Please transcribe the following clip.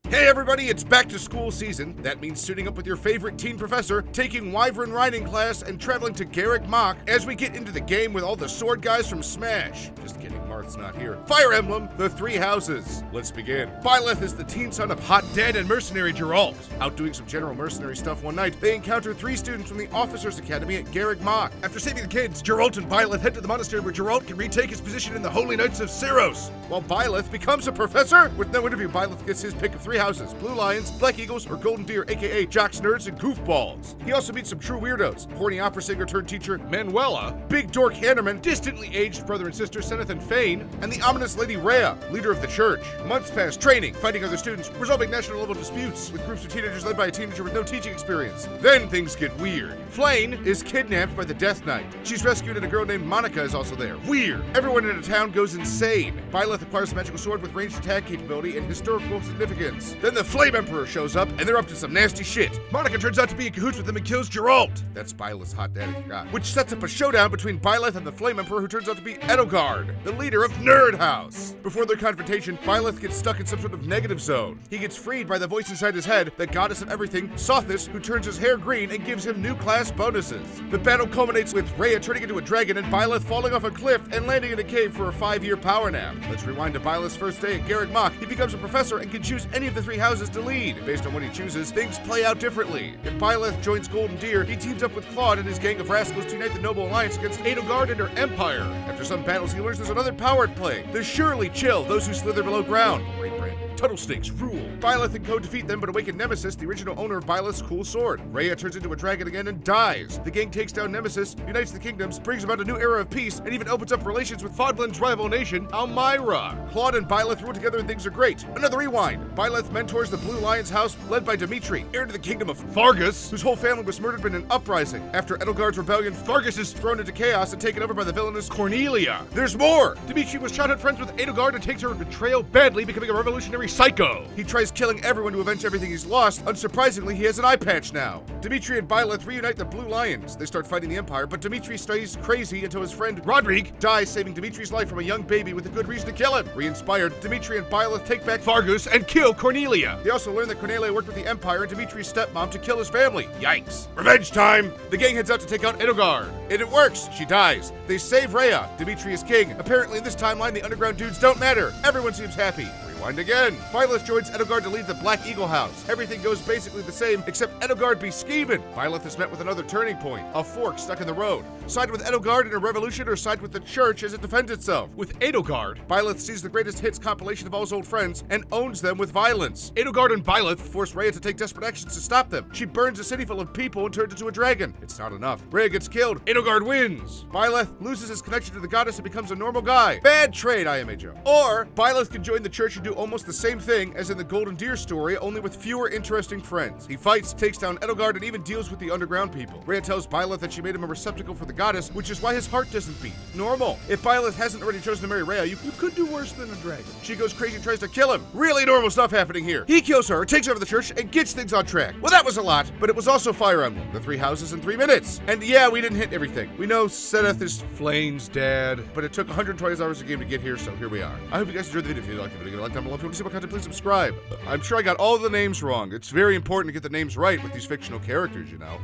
Hey everybody, it's back to school season. That means suiting up with your favorite teen professor, taking Wyvern riding class, and traveling to Garrick Mach as we get into the game with all the sword guys from Smash. Just kidding, Marth's not here. Fire Emblem, the Three Houses. Let's begin. Byleth is the teen son of hot dead and mercenary Geralt. Out doing some general mercenary stuff one night, they encounter 3 students from the Officers Academy at Garrick Mach. After saving the kids, Geralt and Byleth head to the monastery where Geralt can retake his position in the Holy Knights of Syros. While Byleth becomes a professor, with no interview, Byleth gets his pick of 3 houses: Blue Lions, Black Eagles, or Golden Deer, aka Jocks, Nerds, and Goofballs. He also meets some true weirdos: horny opera singer turned teacher Manuela, big dork Hannerman, distantly aged brother and sister Seneth and Fane, and the ominous lady Rhea, leader of the church. Months pass, training, fighting other students, resolving national level disputes, with groups of teenagers led by a teenager with no teaching experience. Then things get weird. Flayn is kidnapped by the Death Knight. She's rescued and a girl named Monica is also there. Weird. Everyone in the town goes insane. Byleth acquires a magical sword with ranged attack capability and historical significance. Then the Flame Emperor shows up, and they're up to some nasty shit. Monica turns out to be in cahoots with them and kills Geralt. That's Byleth's hot daddy, forgot. Which sets up a showdown between Byleth and the Flame Emperor, who turns out to be Edelgard, the leader of Nerd House. Before their confrontation, Byleth gets stuck in some sort of negative zone. He gets freed by the voice inside his head, the goddess of everything, Sothis, who turns his hair green and gives him new class bonuses. The battle culminates with Rhea turning into a dragon and Byleth falling off a cliff and landing in a cave for a 5-year power nap. Let's rewind to Byleth's first day at Garrick Mach. He becomes a professor and can choose any of the 3 houses to lead. Based on what he chooses, things play out differently. If Byleth joins Golden Deer, he teams up with Claude and his gang of rascals to unite the Noble Alliance against Edelgard and her empire. After some battles, he learns there's another power at play: the Surely Chill, those who slither below ground. Great brand. Tuttle Snakes rule. Byleth and Co defeat them, but awaken Nemesis, the original owner of Byleth's cool sword. Rhea turns into a dragon again and dies. The gang takes down Nemesis, unites the kingdoms, brings about a new era of peace, and even opens up relations with Fodlan's rival nation, Almyra. Claude and Byleth rule together and things are great. Another rewind. Byleth mentors the Blue Lions house, led by Dimitri, heir to the kingdom of Fargus, whose whole family was murdered in an uprising. After Edelgard's rebellion, Fargus is thrown into chaos and taken over by the villainous Cornelia. There's more! Dimitri was childhood friends with Edelgard and takes her betrayal badly, becoming a revolutionary psycho. He tries killing everyone to avenge everything he's lost. Unsurprisingly, he has an eye patch now. Dimitri and Byleth reunite the Blue Lions. They start fighting the Empire, but Dimitri stays crazy until his friend Rodrigue dies, saving Dimitri's life from a young baby with a good reason to kill him. Re-inspired, Dimitri and Byleth take back Fargus and kill Cornelia. They also learn that Cornelia worked with the Empire and Dimitri's stepmom to kill his family. Yikes. Revenge time! The gang heads out to take out Edelgard. And it works. She dies. They save Rhea. Dimitri is king. Apparently in this timeline, the underground dudes don't matter. Everyone seems happy. Rewind again. Byleth joins Edelgard to lead the Black Eagle house. Everything goes basically the same, except Edelgard be skeevin'. Byleth is met with another turning point, a fork stuck in the road. Side with Edelgard in a revolution or side with the church as it defends itself? With Edelgard, Byleth sees the greatest hits compilation of all his old friends and owns them with violence. Edelgard and Byleth force Rhea to take desperate actions to stop them. She burns a city full of people and turns into a dragon. It's not enough. Rhea gets killed. Edelgard wins. Byleth loses his connection to the goddess and becomes a normal guy. Bad trade, IMHO. Or Byleth can join the church and do almost the same thing as in the Golden Deer story, only with fewer interesting friends. He fights, takes down Edelgard, and even deals with the underground people. Rhea tells Byleth that she made him a receptacle for the goddess, which is why his heart doesn't beat. Normal. If Byleth hasn't already chosen to marry Rhea, you could do worse than a dragon. She goes crazy and tries to kill him. Really normal stuff happening here. He kills her, takes over the church, and gets things on track. Well, that was a lot, but it was also Fire Emblem, the 3 houses in 3 minutes. And yeah, we didn't hit everything. We know Seneth is Flayn's dad, but it took 120 hours of game to get here, so here we are. I hope you guys enjoyed the video. If you liked the video, give it a like down below. If you want to see more content, please subscribe. I'm sure I got all the names wrong. It's very important to get the names right with these fictional characters, you know.